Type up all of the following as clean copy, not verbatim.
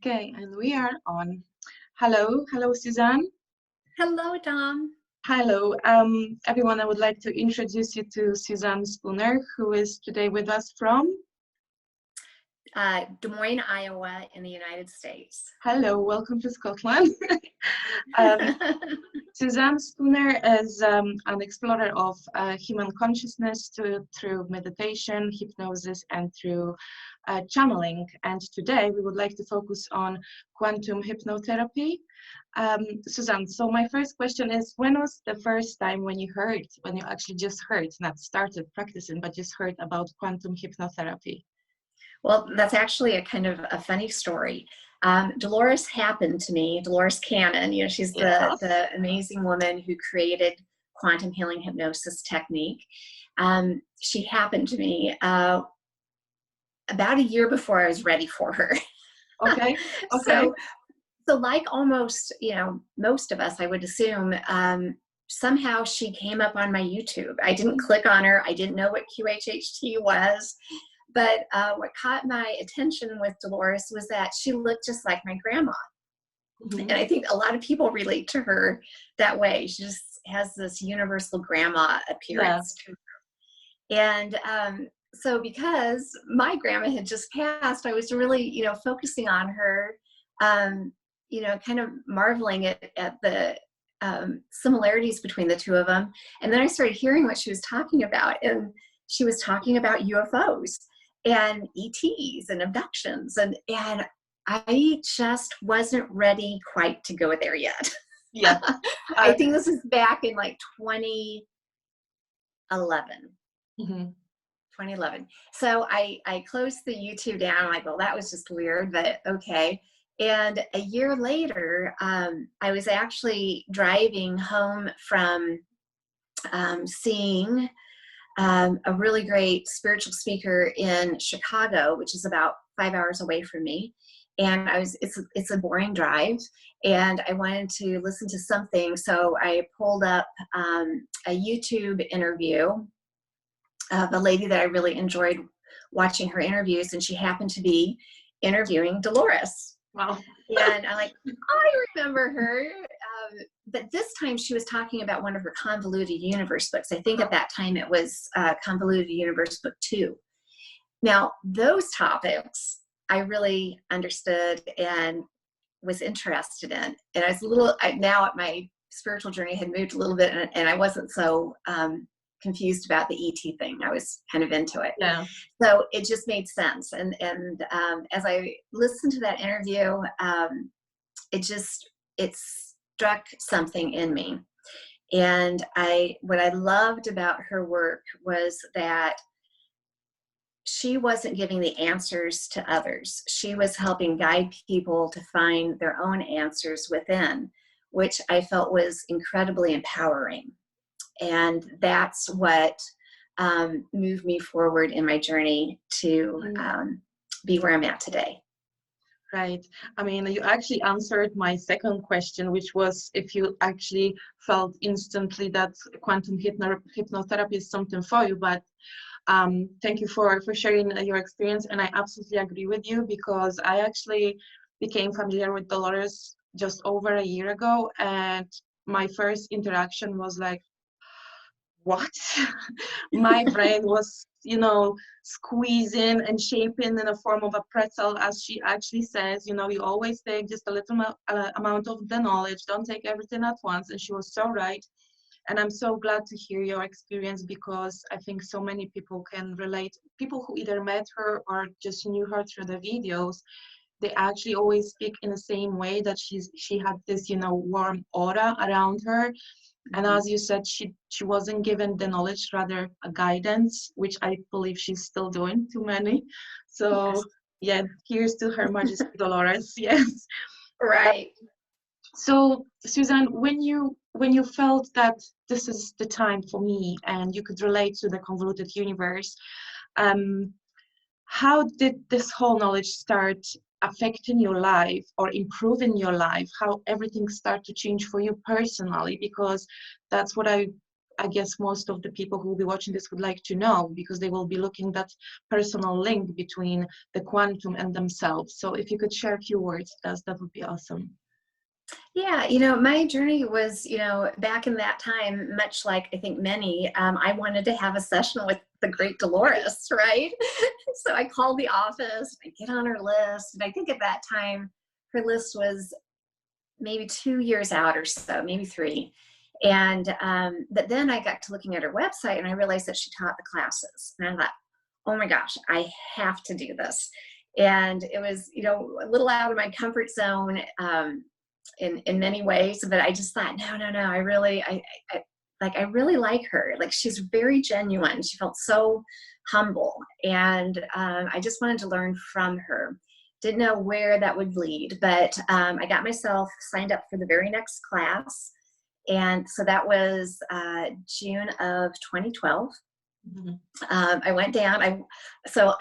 Okay, and we are on. Hello, Suzanne. Hello, Dom. Hello, everyone. I would like to introduce you to Suzanne Spooner, who is today with us from Des Moines, Iowa, in the United States. Hello, welcome to Scotland. Suzanne Spooner is an explorer of human consciousness through meditation, hypnosis, and through channeling. And today we would like to focus on quantum hypnotherapy. Suzanne, so my first question is, when was the first time when you actually just heard, not started practicing, but just heard about quantum hypnotherapy? Well, that's actually a kind of a funny story. Dolores happened to me, Dolores Cannon, she's the amazing woman who created quantum healing hypnosis technique. She happened to me about a year before I was ready for her. Okay. So like almost, most of us, I would assume, somehow she came up on my YouTube. I didn't click on her. I didn't know what QHHT was. But what caught my attention with Dolores was that she looked just like my grandma. Mm-hmm. And I think a lot of people relate to her that way. She just has this universal grandma appearance to her. And so because my grandma had just passed, I was really, focusing on her, kind of marveling at the similarities between the two of them. And then I started hearing what she was talking about. And she was talking about UFOs and ETs and abductions, and I just wasn't ready quite to go there yet. Yeah. I think this is back in like 2011. Mm-hmm. 2011. So I closed the YouTube down. I'm like, well, that was just weird, but okay. And a year later, I was actually driving home from seeing a really great spiritual speaker in Chicago, which is about 5 hours away from me. And it's a boring drive, and I wanted to listen to something. So I pulled up a YouTube interview of a lady that I really enjoyed watching her interviews, and she happened to be interviewing Dolores. Wow. And I'm like, I remember her. But this time she was talking about one of her Convoluted Universe books. I think at that time it was Convoluted Universe Book 2. Now, those topics I really understood and was interested in. And I was now at my spiritual journey had moved a little bit, and I wasn't so confused about the ET thing. I was kind of into it. Yeah. So it just made sense. And as I listened to that interview, it struck something in me. And what I loved about her work was that she wasn't giving the answers to others. She was helping guide people to find their own answers within, which I felt was incredibly empowering. And that's what moved me forward in my journey to be where I'm at today. Right. I mean, you actually answered my second question, which was if you actually felt instantly that quantum hypnotherapy is something for you. But thank you for sharing your experience. And I absolutely agree with you, because I actually became familiar with Dolores just over a year ago. And my first interaction was like, what? My brain was, squeezing and shaping in the form of a pretzel, as she actually says. You always take just a little amount of the knowledge, don't take everything at once. And she was so right. And I'm so glad to hear your experience, because I think so many people can relate. People who either met her or just knew her through the videos, they actually always speak in the same way, that she had this, warm aura around her. And as you said, she wasn't given the knowledge, rather a guidance, which I believe she's still doing to many. So yes. Here's to Her Majesty Dolores. Yes. Right. So Suzanne, when you felt that this is the time for me, and you could relate to the convoluted universe, how did this whole knowledge start affecting your life or improving your life? How everything started to change for you personally? Because that's what I I guess most of the people who will be watching this would like to know, because they will be looking that personal link between the quantum and themselves. So if you could share a few words, that would be awesome. Yeah, my journey was, back in that time, much like I think many, I wanted to have a session with the great Dolores, right? So I called the office, I get on her list, and I think at that time, her list was maybe 2 years out or so, maybe 3. And, but then I got to looking at her website and I realized that she taught the classes. And I thought, oh my gosh, I have to do this. And it was, a little out of my comfort zone, in many ways, but I just thought, no, I really like her. Like, she's very genuine. She felt so humble. And, I just wanted to learn from her. Didn't know where that would lead, but I got myself signed up for the very next class. And so that was June of 2012. Mhm. I went down. I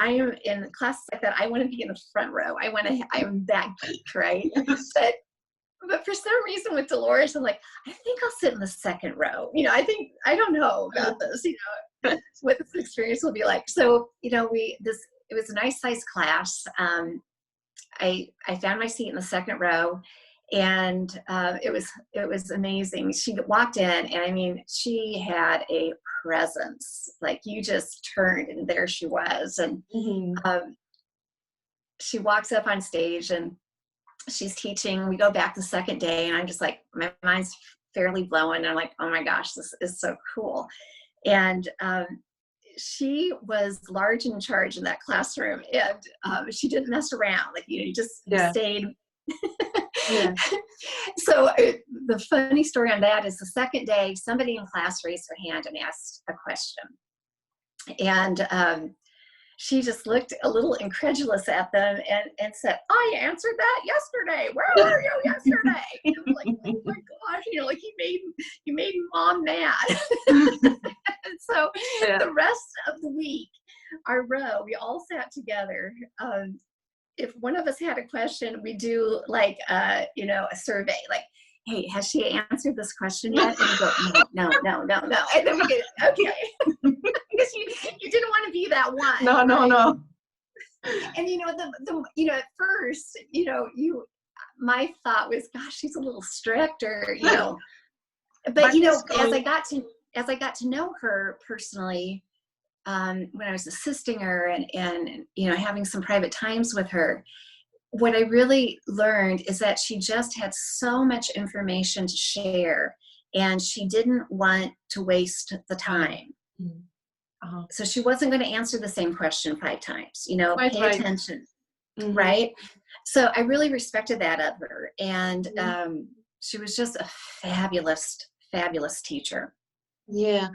am in classes like that. I want to be in the front row. I'm that geek, right? But for some reason with Dolores, I'm like, I think I'll sit in the second row. I don't know about this. What this experience will be like. So, it was a nice sized class. I found my seat in the second row, and it was amazing. She walked in, and I mean, she had a presence. Like, you just turned, and there she was. And she walks up on stage, and she's teaching. We go back the second day, and I'm just like, my mind's fairly blown. I'm like, oh my gosh, this is so cool. And she was large in charge in that classroom, and she didn't mess around. Like, you just stayed. Yeah. So the funny story on that is, the second day, somebody in class raised her hand and asked a question, and she just looked a little incredulous at them and said, I answered that yesterday. Where were you yesterday? And I was like, oh my gosh, like, you made mom mad. And so the rest of the week, our row, we all sat together. If one of us had a question, we do like, a survey, like, hey, has she answered this question yet? And we go, no. And then we get, okay. Because you didn't want to be that one. No. And at first, my thought was, gosh, she's a little strict, or but as I got to know her personally, when I was assisting her and having some private times with her, what I really learned is that she just had so much information to share, and she didn't want to waste the time. Uh-huh. So she wasn't going to answer the same question 5 times, pay attention. Mm-hmm. Right. So I really respected that of her. And she was just a fabulous teacher. Yeah.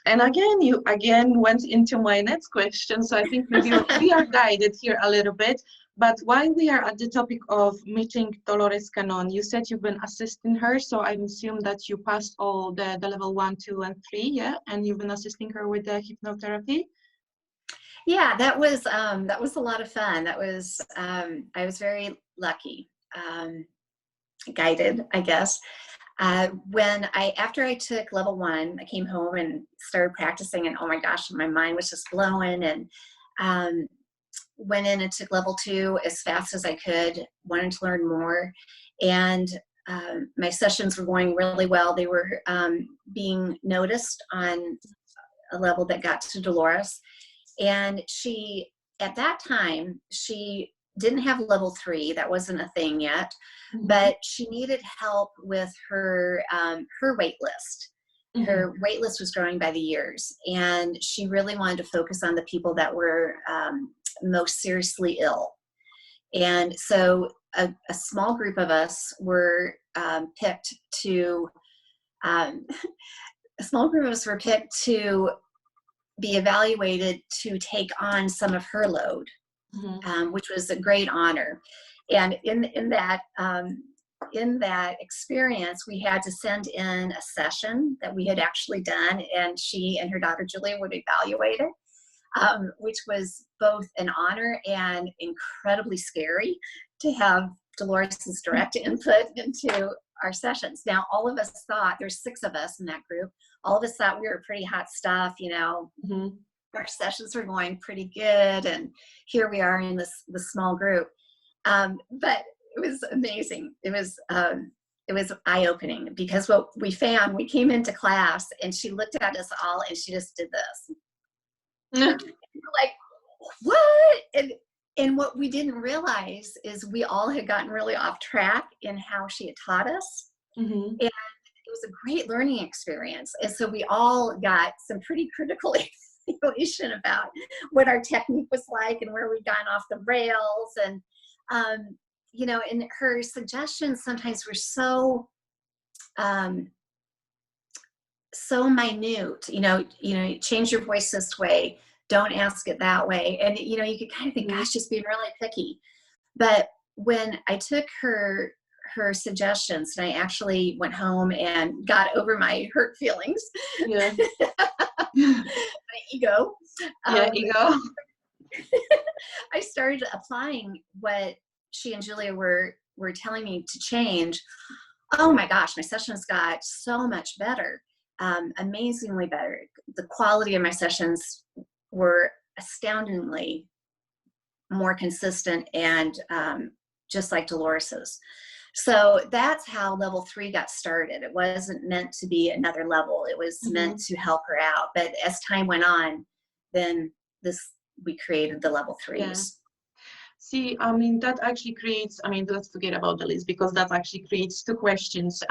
And again, you went into my next question. So I think maybe we are guided here a little bit. But while we are at the topic of meeting Dolores Cannon, you said you've been assisting her. So I assume that you passed all the level 1, 2, and 3, yeah? And you've been assisting her with the hypnotherapy? Yeah, that was a lot of fun. That was, I was very lucky, guided, I guess. After I took level 1, I came home and started practicing, and oh my gosh, my mind was just blowing, and went in and took level 2 as fast as I could, wanted to learn more. And my sessions were going really well. They were being noticed on a level that got to Dolores. And at that time, she didn't have level 3. That wasn't a thing yet, but she needed help with her wait list. Her wait list was growing by the years, and she really wanted to focus on the people that were most seriously ill. And so a small group of us were picked to be evaluated to take on some of her load, which was a great honor. And in that experience, we had to send in a session that we had actually done, and she and her daughter Julia would evaluate it, which was both an honor and incredibly scary to have Dolores's direct input into our sessions. Now, all of us thought, there's 6 of us in that group, all of us thought we were pretty hot stuff, you know. Our sessions were going pretty good, and here we are in the small group. But it was amazing. It was eye-opening, because what we found, we came into class and she looked at us all and she just did this. And we're like, what? And what we didn't realize is we all had gotten really off track in how she had taught us. And it was a great learning experience. And so we all got some pretty critical evaluation about what our technique was like and where we'd gone off the rails. And, you know, and her suggestions sometimes were so minute, you know, change your voice this way, don't ask it that way. And, you know, you could kind of think, gosh, just being really picky. But when I took her suggestions and I actually went home and got over my hurt feelings, my ego, ego. I started applying what she and Julia were telling me to change. Oh my gosh, my sessions got so much better, amazingly better. The quality of my sessions were astoundingly more consistent and just like Dolores's. So that's how level 3 got started. It wasn't meant to be another level. It was meant to help her out. But as time went on, then we created the level 3s. Yeah. See, I mean, that actually creates, I mean, let's forget about the list, because that actually creates 2 questions.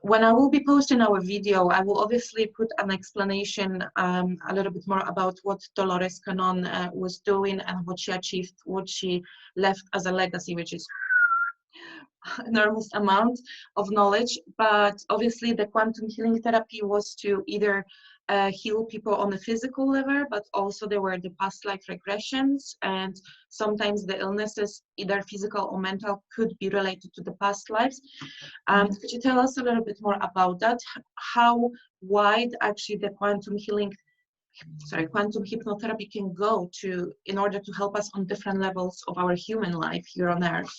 When I will be posting our video, I will obviously put an explanation a little bit more about what Dolores Cannon was doing and what she achieved, what she left as a legacy, which is enormous amount of knowledge. But obviously the quantum healing therapy was to either heal people on a physical level, but also there were the past life regressions, and sometimes the illnesses, either physical or mental, could be related to the past lives. Could you tell us a little bit more about that? How wide actually the quantum hypnotherapy can go to, in order to help us on different levels of our human life here on Earth?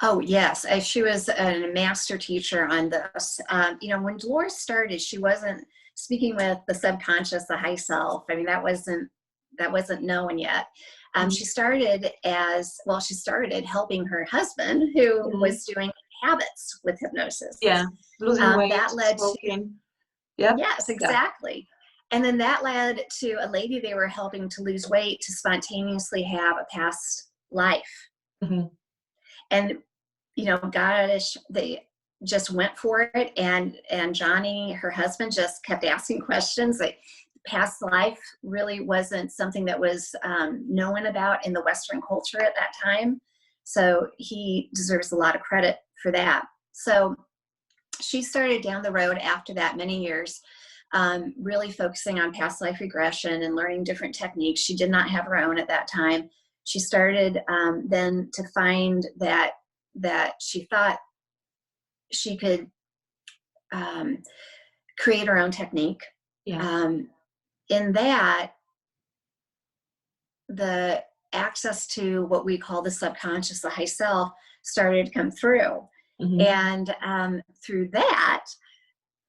Oh, yes. She was a master teacher on this. You know, when Dolores started, she wasn't speaking with the subconscious, the high self. I mean, that wasn't known yet. She started helping her husband, who was doing habits with hypnosis. Yeah, losing weight, that led smoking. Yes, exactly. And then that led to a lady they were helping to lose weight to spontaneously have a past life. And, you know, gosh, they just went for it. And Johnny, her husband, just kept asking questions. Like, past life really wasn't something that was known about in the Western culture at that time. So he deserves a lot of credit for that. So she started down the road after that, many years, really focusing on past life regression and learning different techniques. She did not have her own at that time. She started then to find that she thought she could create her own technique. In that, the access to what we call the subconscious, the high self, started to come through. And through that,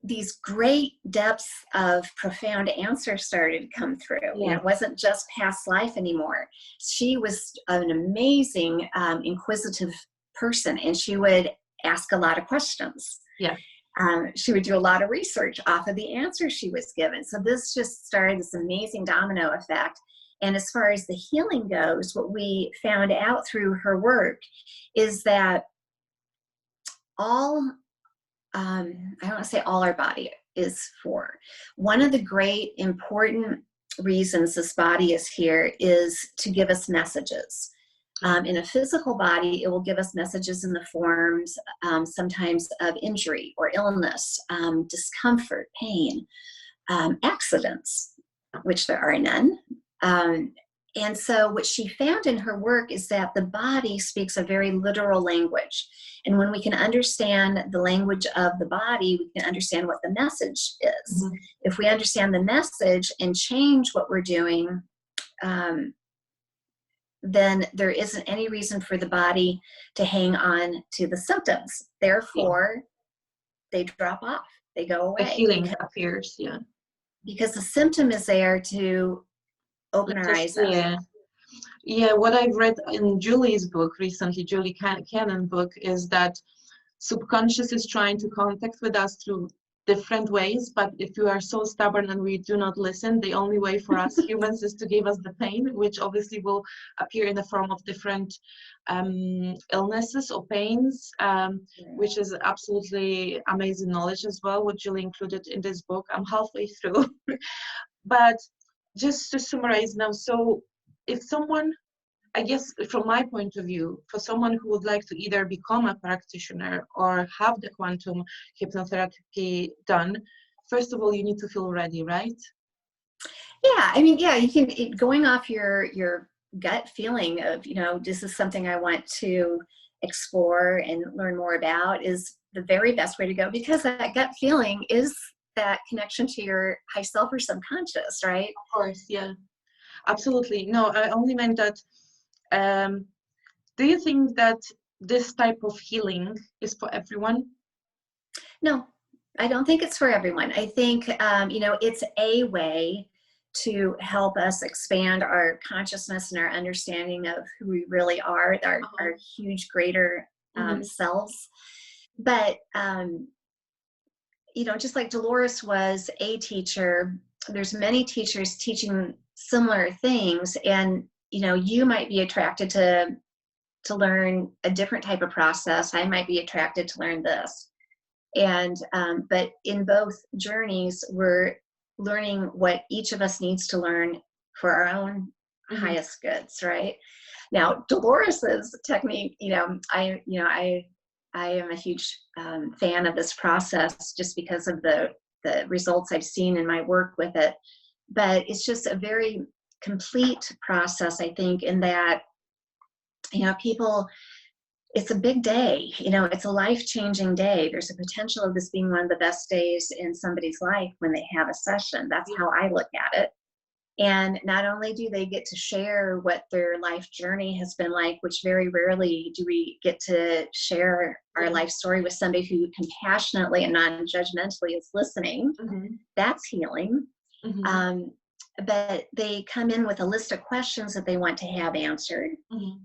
these great depths of profound answers started to come through. You know, it wasn't just past life anymore. She was an amazing, inquisitive person, and she would ask a lot of questions. She would do a lot of research off of the answers she was given. So this just started this amazing domino effect. And as far as the healing goes, what we found out through her work is that I don't want to say all our body is for. One of the great important reasons this body is here is to give us messages. In a physical body, it will give us messages in the forms sometimes of injury or illness, discomfort, pain, accidents, which there are none. And so what she found in her work is that the body speaks a very literal language. And when we can understand the language of the body, we can understand what the message is. If we understand the message and change what we're doing, then there isn't any reason for the body to hang on to the symptoms. Therefore, they drop off. they go The away healing appears, yeah. because the symptom is there to open our eyes up. Yeah. Yeah, what I've read in Julie's book recently, Julie Cannon book, is that subconscious is trying to contact with us through different ways, but if you are so stubborn and we do not listen, the only way for us humans is to give us the pain, which obviously will appear in the form of different illnesses or pains, which is absolutely amazing knowledge as well, what Julie included in this book. I'm halfway through. But just to summarize now, so if someone, I guess from my point of view, for someone who would like to either become a practitioner or have the quantum hypnotherapy done, first of all, you need to feel ready, right? Yeah, I mean, yeah, you can, going off your gut feeling of, you know, this is something I want to explore and learn more about is the very best way to go, because that gut feeling is that connection to your high self or subconscious, right? Of course, yeah, absolutely. No, I only meant that, do you think that this type of healing is for everyone? No, I don't think it's for everyone. I think, you know, it's a way to help us expand our consciousness and our understanding of who we really are, our huge, greater selves. But, you know, just like Dolores was a teacher, there's many teachers teaching similar things. And, you know, you might be attracted to learn a different type of process. I might be attracted to learn this. And but in both journeys, we're learning what each of us needs to learn for our own highest goods, right? Now, Dolores's technique, you know, I am a huge fan of this process just because of the results I've seen in my work with it. But it's just a very complete process, I think, in that, you know, people, it's a big day, you know, it's a life-changing day. There's a potential of this being one of the best days in somebody's life when they have a session. That's how I look at it. And not only do they get to share what their life journey has been like, which very rarely do we get to share our life story with somebody who compassionately and non-judgmentally is listening. That's healing. But they come in with a list of questions that they want to have answered.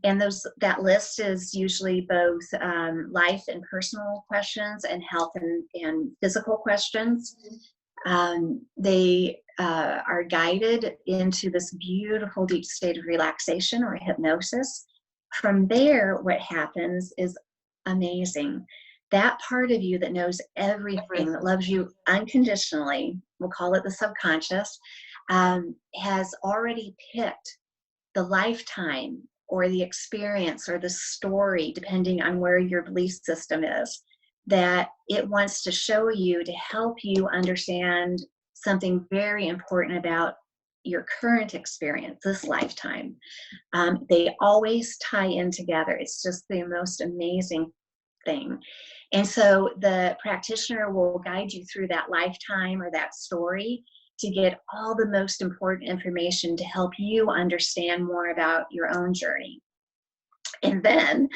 And that list is usually both life and personal questions and health and physical questions. They are guided into this beautiful deep state of relaxation or hypnosis. From there, what happens is amazing. That part of you that knows everything, that loves you unconditionally, we'll call it the subconscious, has already picked the lifetime or the experience or the story, depending on where your belief system is, that it wants to show you to help you understand something very important about your current experience, this lifetime. They always tie in together. It's just the most amazing thing. And so the practitioner will guide you through that lifetime or that story to get all the most important information to help you understand more about your own journey. And then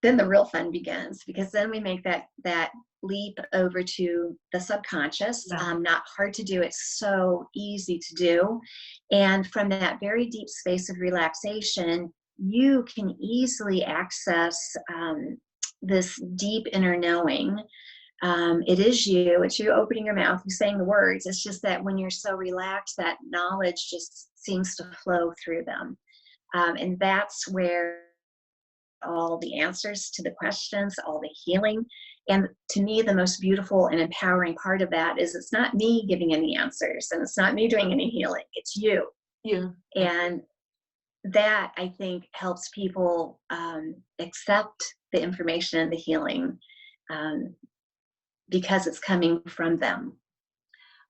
the real fun begins, because then we make that leap over to the subconscious. Not hard to do, it's so easy to do. And from that very deep space of relaxation, you can easily access this deep inner knowing. It is you, it's you opening your mouth, you saying the words. It's just that when you're so relaxed, that knowledge just seems to flow through them. And that's where all the answers to the questions, all the healing. And to me, the most beautiful and empowering part of that is it's not me giving any answers and it's not me doing any healing. It's you. And that, I think, helps people accept the information and the healing because it's coming from them.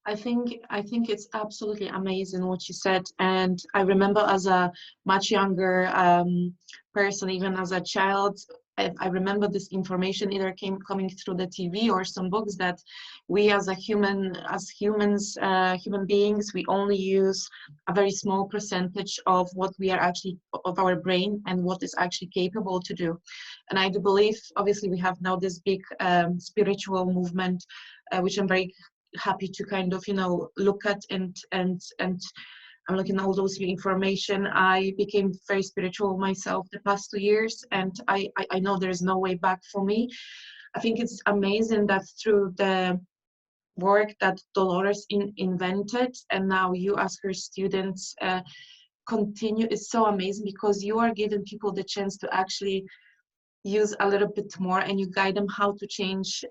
I think it's absolutely amazing what you said. And I remember as a much younger person, even as a child, I remember this information either coming through the TV or some books, that we as human beings, we only use a very small percentage of what we are actually, of our brain, and what is actually capable to do. And I do believe, obviously, we have now this big spiritual movement, which I'm very happy to kind of, look at, and I'm looking at all those information. I became very spiritual myself the past 2 years, and I know there's no way back for me. I think it's amazing that through the work that Dolores invented, and now you as her students continue, is so amazing, because you are giving people the chance to actually use a little bit more, and you guide them how to change,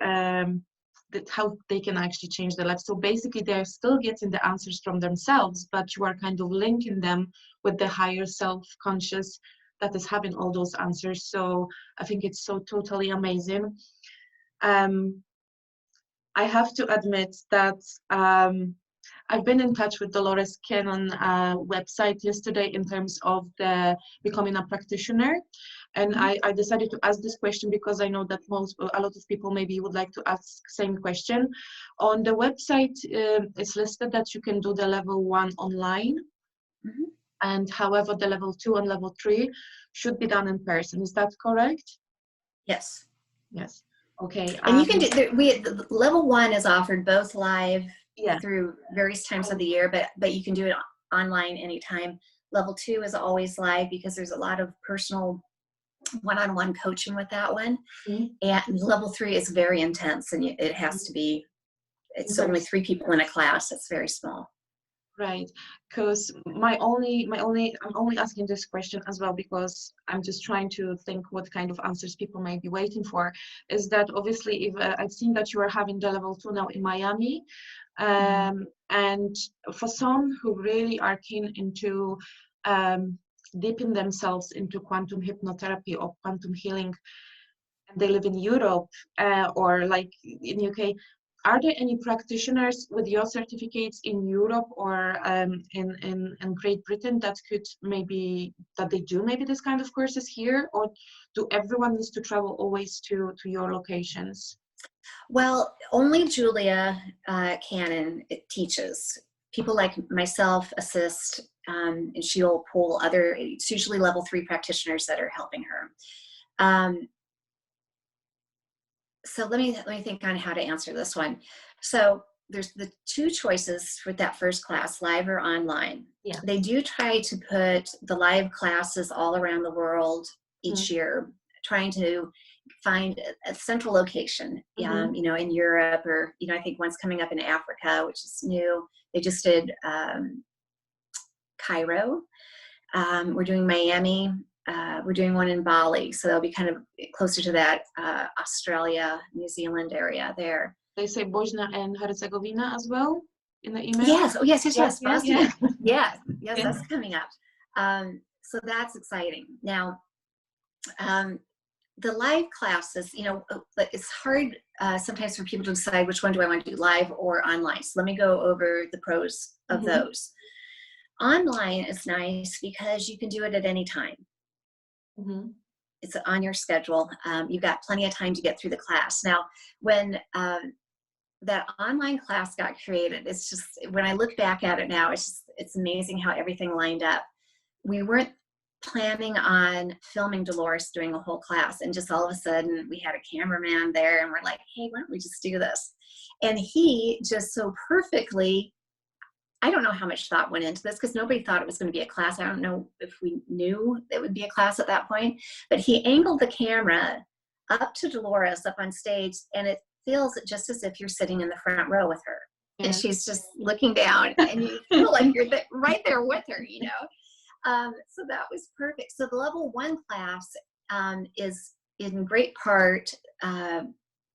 how they can actually change their life. So basically they're still getting the answers from themselves, but you are kind of linking them with the higher self-conscious that is having all those answers. So I think it's so totally amazing. I have to admit that I've been in touch with Dolores Cannon website yesterday in terms of the becoming a practitioner. And I decided to ask this question because I know that a lot of people maybe would like to ask same question. On the website, it's listed that you can do the level 1 online. And however, the level 2 and level 3 should be done in person. Is that correct? Yes. Yes. Okay. And you can do, the level 1 is offered both live through various times of the year, but you can do it online anytime. Level 2 is always live because there's a lot of personal one-on-one coaching with that one. And level 3 is very intense, and it has to be, it's only 3 people in a class. It's very small. Right, because I'm only asking this question as well because I'm just trying to think what kind of answers people may be waiting for. Is that obviously, if I've seen that you are having the level 2 now in Miami, and for some who really are keen into deepen themselves into quantum hypnotherapy or quantum healing, and they live in Europe or like in UK, are there any practitioners with your certificates in Europe or in Great Britain that could maybe, that they do maybe this kind of courses here, or do everyone needs to travel always to your locations? Well, only Julia Cannon teaches. People like myself assist, and she'll pull other, it's usually level 3 practitioners that are helping her. So let me think on how to answer this one. So there's the 2 choices for that first class, live or online. Yeah. They do try to put the live classes all around the world each year, trying to find a central location, in Europe, or, I think one's coming up in Africa, which is new. They just did Cairo. We're doing Miami. We're doing one in Bali, so they'll be kind of closer to that Australia, New Zealand area there. They say Bosnia and Herzegovina as well in the email? Yes, oh yes, Bosnia. Yes, that's coming up. So that's exciting. Now, the live classes, it's hard sometimes for people to decide which one do I want to do, live or online. So let me go over the pros of those. Online is nice because you can do it at any time. It's on your schedule. You've got plenty of time to get through the class. Now, when that online class got created, it's just, when I look back at it now, it's amazing how everything lined up. We weren't planning on filming Dolores doing a whole class, and just all of a sudden we had a cameraman there, and we're like, hey, why don't we just do this? And he just so perfectly, I don't know how much thought went into this because nobody thought it was going to be a class. I don't know if we knew it would be a class at that point, but he angled the camera up to Dolores up on stage, and it feels just as if you're sitting in the front row with her. And she's just looking down, and you feel like you're right there with her, So that was perfect. So the level 1 class is in great part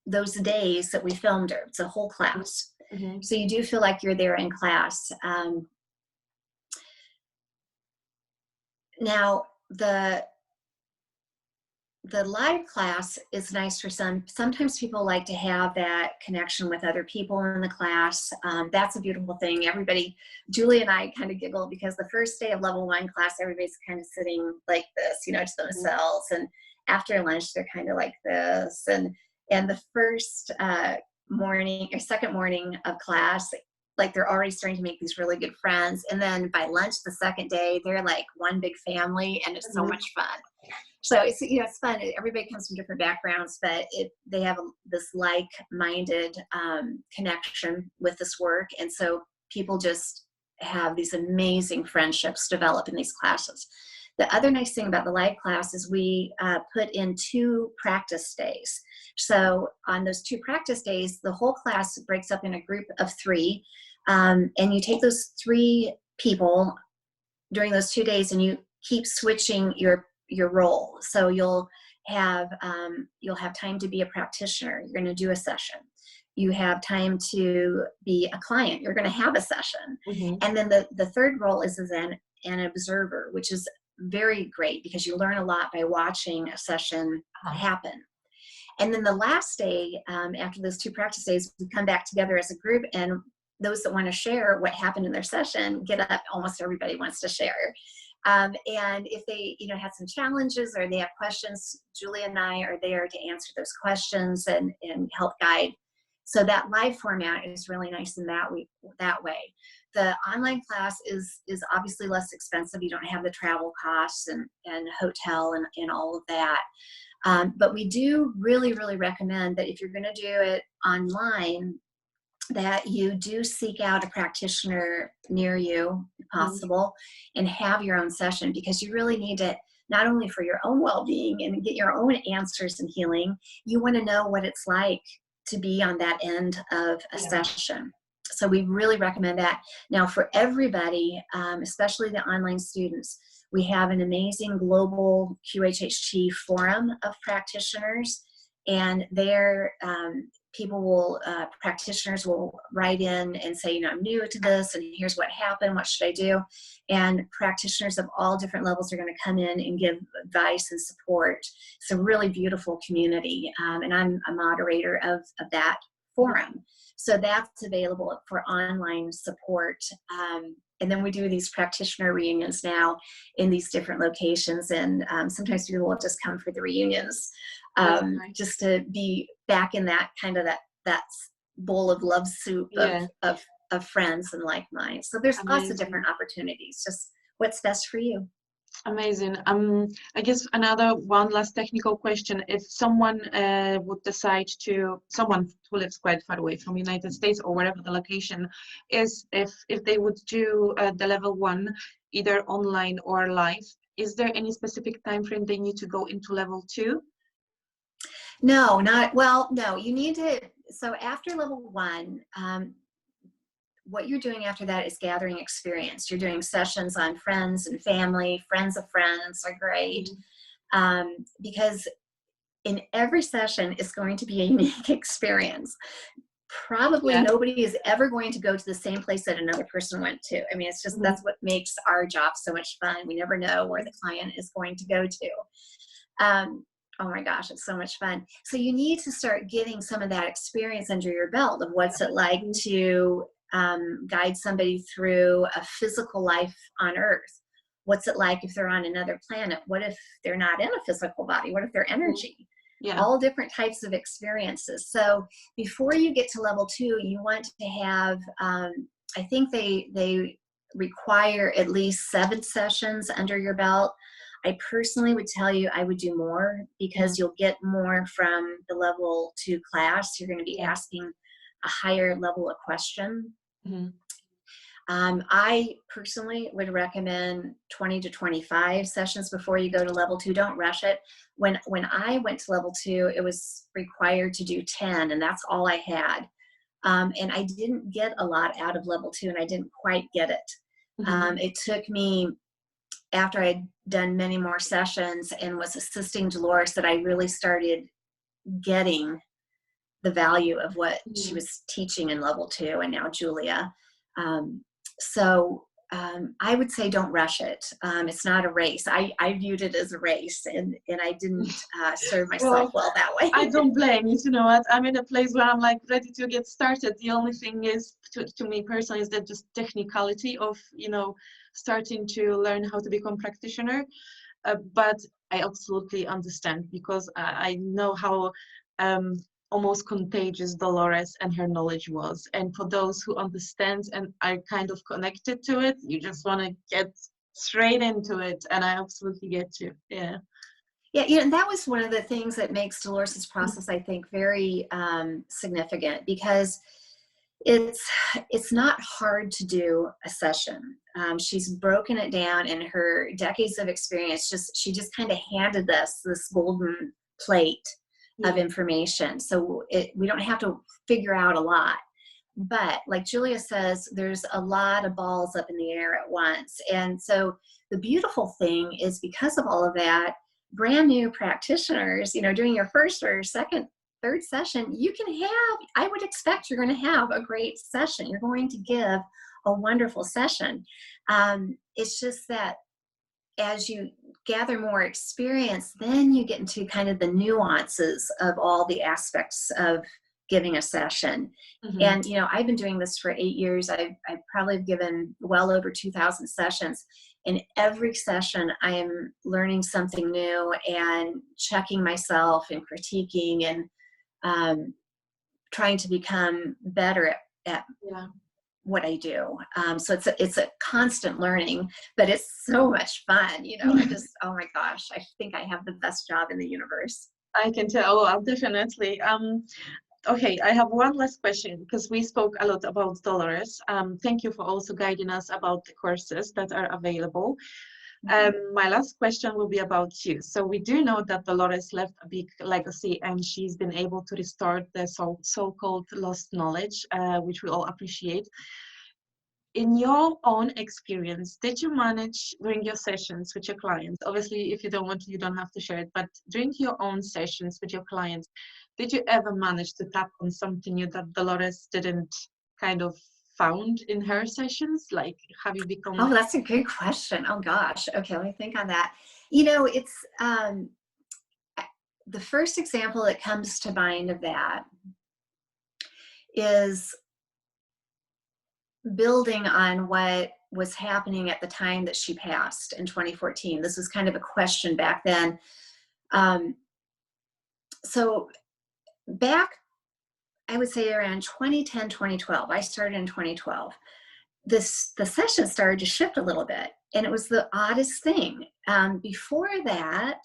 those days that we filmed her. It's a whole class. So you do feel like you're there in class. Now, the live class is nice for some. Sometimes people like to have that connection with other people in the class. That's a beautiful thing. Everybody, Julie and I kind of giggle because the first day of level 1 class, everybody's kind of sitting like this, to themselves. after lunch, they're kind of like this. And the first morning or second morning of class, like they're already starting to make these really good friends. And then by lunch, the second day, they're like one big family, and it's so much fun. So it's, you know, it's fun. Everybody comes from different backgrounds, but they have this like-minded connection with this work. And so people just have these amazing friendships develop in these classes. The other nice thing about the live class is we put in 2 practice days. So on those 2 practice days, the whole class breaks up in a group of 3. And you take those 3 people during those 2 days, and you keep switching your role. So you'll have time to be a practitioner. You're going to do a session. You have time to be a client. You're going to have a session. And then the third role is as an observer, which is very great because you learn a lot by watching a session happen. And then the last day, after those 2 practice days, we come back together as a group, and those that want to share what happened in their session get up. Almost everybody wants to share. And if they, you know, had some challenges or they have questions, Julia and I are there to answer those questions and help guide. So that live format is really nice in that way. The online class is obviously less expensive. You don't have the travel costs and hotel and all of that. But we do really, really recommend that if you're going to do it online, that you do seek out a practitioner near you, if possible, and have your own session, because you really need it not only for your own well-being and get your own answers and healing. You want to know what it's like to be on that end of a session. So we really recommend that. Now for everybody, especially the online students, we have an amazing global QHHT forum of practitioners, and there practitioners will write in and say, you know, I'm new to this and here's what happened, what should I do? And practitioners of all different levels are going to come in and give advice and support. It's a really beautiful community, and I'm a moderator of that forum. So that's available for online support. And then we do these practitioner reunions now in these different locations, and sometimes people will just come for the reunions, just to be back in that kind of that bowl of love soup of friends and like minds. So there's lots of different opportunities. Just what's best for you. Amazing. I guess one last technical question. If someone would decide someone who lives quite far away from United States or wherever the location is, if they would do the level 1, either online or live, is there any specific time frame they need to go into level 2? No, you need to, so after level 1, what you're doing after that is gathering experience. You're doing sessions on friends and family. Friends of friends are great, because in every session is going to be a unique experience. Probably nobody is ever going to go to the same place that another person went to. I mean, it's just, that's what makes our job so much fun. We never know where the client is going to go to. Oh my gosh, it's so much fun. So you need to start getting some of that experience under your belt of what's it like to guide somebody through a physical life on Earth. What's it like if they're on another planet? What if they're not in a physical body? What if they're energy? All different types of experiences. So before you get to level 2, you want to have, I think they require at least 7 sessions under your belt. I personally would tell you I would do more, because you'll get more from the level 2 class. You're going to be asking a higher level of question. I personally would recommend 20 to 25 sessions before you go to level 2. Don't rush it. When I went to level 2, it was required to do 10, and that's all I had. And I didn't get a lot out of level 2, and I didn't quite get it. It took me, after I'd done many more sessions and was assisting Dolores, that I really started getting the value of what she was teaching in level 2, and now Julia. I would say don't rush it. It's not a race. I viewed it as a race, and I didn't serve myself well that way. I don't blame you. You know what? I'm in a place where I'm like ready to get started. The only thing is, to me personally, is that just technicality of, you know, starting to learn how to become practitioner. but I absolutely understand, because I know how almost contagious Dolores and her knowledge was. And for those who understand and are kind of connected to it, you just want to get straight into it. And I absolutely get you. Yeah. Yeah, and that was one of the things that makes Dolores's process, I think, very significant, because it's not hard to do a session. She's broken it down in her decades of experience. She just kind of handed us this golden plate of information. So we don't have to figure out a lot. But like Julia says, there's a lot of balls up in the air at once. And so the beautiful thing is, because of all of that, brand new practitioners, doing your first or second, third session, I would expect you're going to have a great session. You're going to give a wonderful session. It's just that as you gather more experience, then you get into kind of the nuances of all the aspects of giving a session. And, I've been doing this for 8 years. I've probably given well over 2,000 sessions. In every session, I am learning something new and checking myself and critiquing and trying to become better at what I do. So it's a constant learning, but it's so much fun. I just, oh my gosh, I think I have the best job in the universe. I can tell. Oh, definitely. Okay, I have one last question, because we spoke a lot about Dolores. Thank you for also guiding us about the courses that are available. My last question will be about you. So we do know that Dolores left a big legacy, and she's been able to restore the so-called lost knowledge, which we all appreciate. In your own experience, did you manage during your sessions with your clients? Obviously, if you don't want to, you don't have to share it, but during your own sessions with your clients, did you ever manage to tap on something new that Dolores didn't kind of found in her sessions? Like, have you become... Oh, that's a good question. Oh gosh. Okay, let me think on that. It's the first example that comes to mind of that is building on what was happening at the time that she passed in 2014. This was kind of a question back then. So back, I would say around 2010, 2012, I started in 2012. The session started to shift a little bit, and it was the oddest thing. Before that,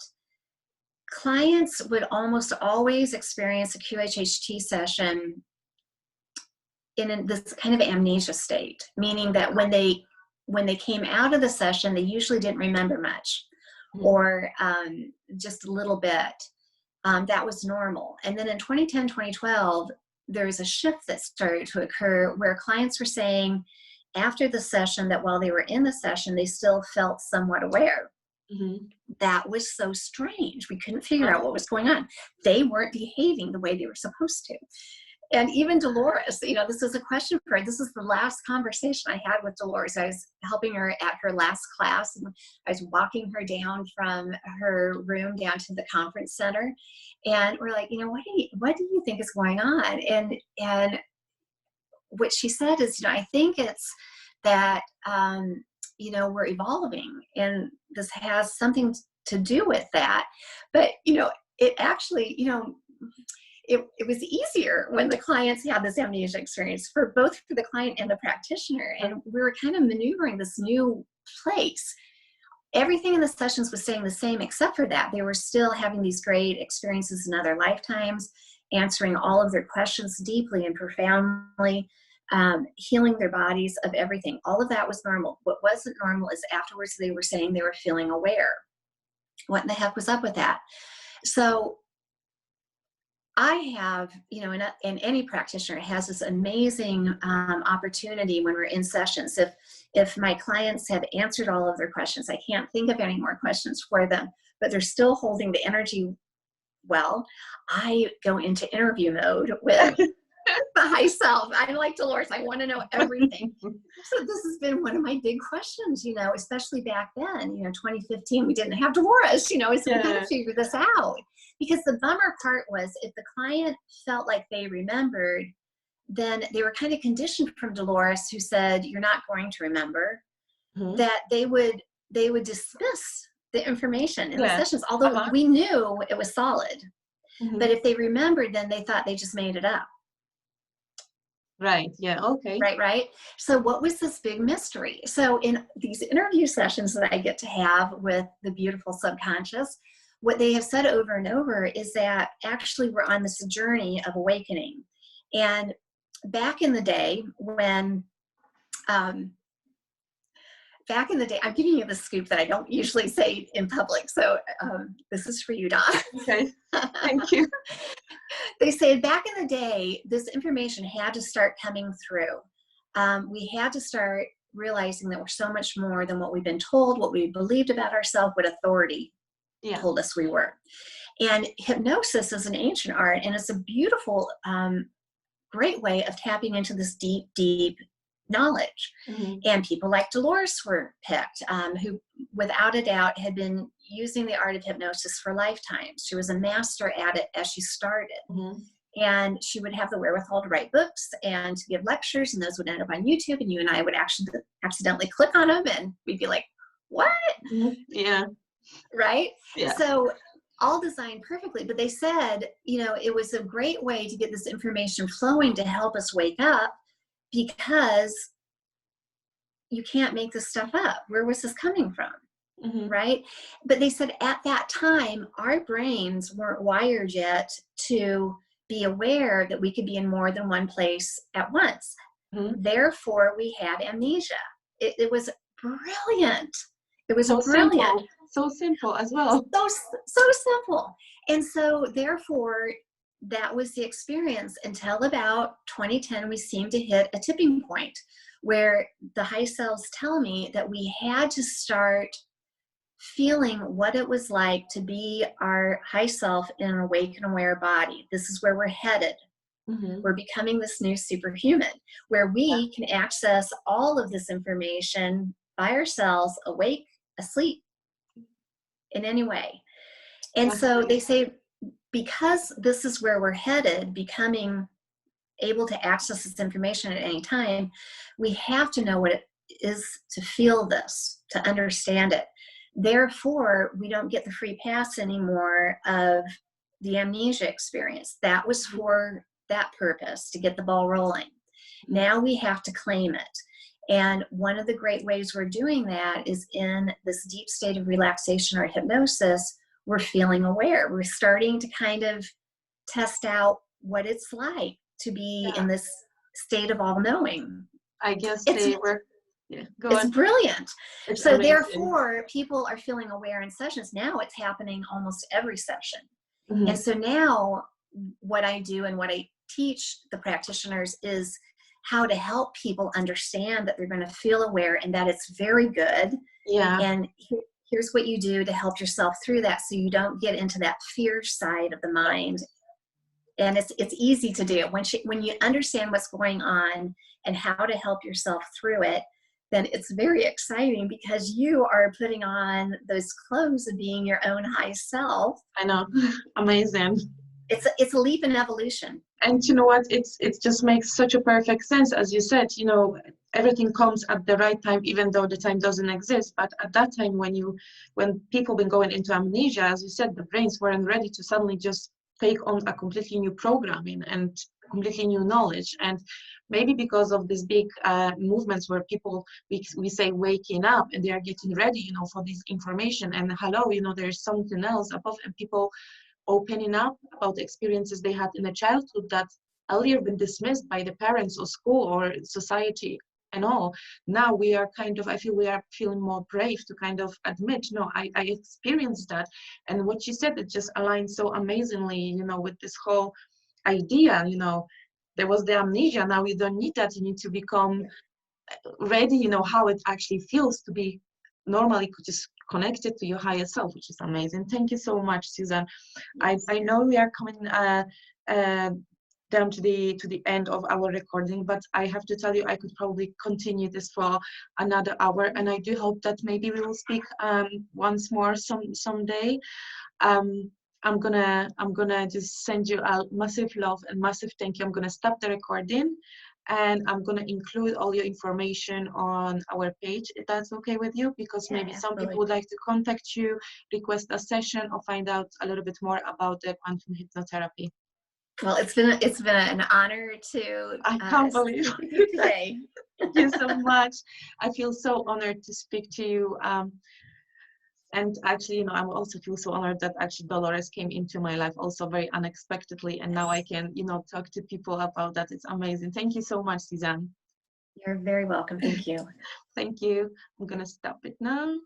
clients would almost always experience a QHHT session in this kind of amnesia state, meaning that when they came out of the session, they usually didn't remember much, or just a little bit. That was normal. And then in 2010, 2012, there was a shift that started to occur where clients were saying after the session that while they were in the session, they still felt somewhat aware. That was so strange. We couldn't figure out what was going on. They weren't behaving the way they were supposed to. And even Dolores, this is a question for her. This is the last conversation I had with Dolores. I was helping her at her last class, and I was walking her down from her room down to the conference center. And we're like, what do you think is going on? And what she said is, I think it's that, we're evolving, and this has something to do with that. But, it actually, it was easier when the clients had this amnesia experience, for both for the client and the practitioner. And we were kind of maneuvering this new place. Everything in the sessions was staying the same except for that. They were still having these great experiences in other lifetimes, answering all of their questions deeply and profoundly, healing their bodies of everything. All of that was normal. What wasn't normal is afterwards they were saying they were feeling aware. What in the heck was up with that? So I have, and any practitioner has this amazing opportunity when we're in sessions. If my clients have answered all of their questions, I can't think of any more questions for them, but they're still holding the energy well, I go into interview mode with my self. I'm like, Dolores, I want to know everything. So this has been one of my big questions, especially back then, 2015, we didn't have Dolores, so we got to figure this out. Because the bummer part was, if the client felt like they remembered, then they were kind of conditioned from Dolores, who said, you're not going to remember, that they would dismiss the information in the Yeah. sessions, although Uh-huh. we knew it was solid. Mhm. But if they remembered, then they thought they just made it up. Right. Yeah. Okay. Right. So what was this big mystery? So in these interview sessions that I get to have with the beautiful subconscious, what they have said over and over is that actually we're on this journey of awakening. And back in the day when, I'm giving you the scoop that I don't usually say in public. So this is for you, Don. Okay. Thank you. They say back in the day, this information had to start coming through. We had to start realizing that we're so much more than what we've been told, what we believed about ourselves, what authority told us we were. And hypnosis is an ancient art, and it's a beautiful, great way of tapping into this deep, deep knowledge. Mm-hmm. And people like Dolores were picked, who without a doubt had been using the art of hypnosis for lifetimes. She was a master at it as she started. Mm-hmm. And she would have the wherewithal to write books and to give lectures, and those would end up on YouTube, and you and I would actually accidentally click on them, and we'd be like, what? Mm-hmm. Yeah. Right? Yeah. So all designed perfectly, but they said, it was a great way to get this information flowing to help us wake up, because you can't make this stuff up. Where was this coming from? Mm-hmm. Right? But they said at that time, our brains weren't wired yet to be aware that we could be in more than one place at once. Mm-hmm. Therefore, we had amnesia. It was brilliant. It was So brilliant. so simple as well. So simple. And so therefore, that was the experience until about 2010. We seemed to hit a tipping point where the high selves tell me that we had to start feeling what it was like to be our high self in an awake and aware body. This is where we're headed. Mm-hmm. We're becoming this new superhuman where we can access all of this information by ourselves, awake, asleep, in any way. And so they say, because this is where we're headed, becoming able to access this information at any time, we have to know what it is to feel this, to understand it. Therefore, we don't get the free pass anymore of the amnesia experience. That was for that purpose, to get the ball rolling. Now we have to claim it. And one of the great ways we're doing that is in this deep state of relaxation or hypnosis, we're feeling aware. We're starting to kind of test out what it's like to be in this state of all-knowing. I guess it's brilliant. It's so amazing. Therefore, people are feeling aware in sessions. Now it's happening almost every session. Mm-hmm. And so now what I do and what I teach the practitioners is how to help people understand that they're going to feel aware and that it's very good. Yeah. And here's what you do to help yourself through that so you don't get into that fear side of the mind. And it's easy to do. When you understand what's going on and how to help yourself through it, then it's very exciting because you are putting on those clothes of being your own high self. I know. Amazing. It's a leap in evolution. And you know what? It just makes such a perfect sense. As you said, everything comes at the right time, even though the time doesn't exist. But at that time, when people been going into amnesia, as you said, the brains weren't ready to suddenly just take on a completely new programming and completely new knowledge. And maybe because of these big movements where people, we say waking up and they are getting ready, for this information and hello, there's something else above, and people opening up about the experiences they had in their childhood that earlier been dismissed by the parents or school or society and all. Now we are I feel we are feeling more brave to kind of admit, I experienced that. And what you said, it just aligns so amazingly, with this whole idea, there was the amnesia. Now you don't need that. You need to become ready, how it actually feels to be normally just connected to your higher self, which is amazing. Thank you so much, Suzanne. I know we are coming down to the end of our recording, but I have to tell you, I could probably continue this for another hour, and I do hope that maybe we will speak once more someday. I'm gonna just send you a massive love and massive thank you. I'm gonna stop the recording. And I'm going to include all your information on our page, if that's okay with you, because Yeah, maybe some absolutely. people would like to contact you, request a session, or find out a little bit more about the quantum hypnotherapy. Well, it's been an honor to I can't believe speak with you today. Thank you so much. I feel so honored to speak to you. And actually, you know, I also feel so honored that actually Dolores came into my life also very unexpectedly. And now I can, you know, talk to people about that. It's amazing. Thank you so much, Suzanne. You're very welcome. Thank you. Thank you. I'm going to stop it now.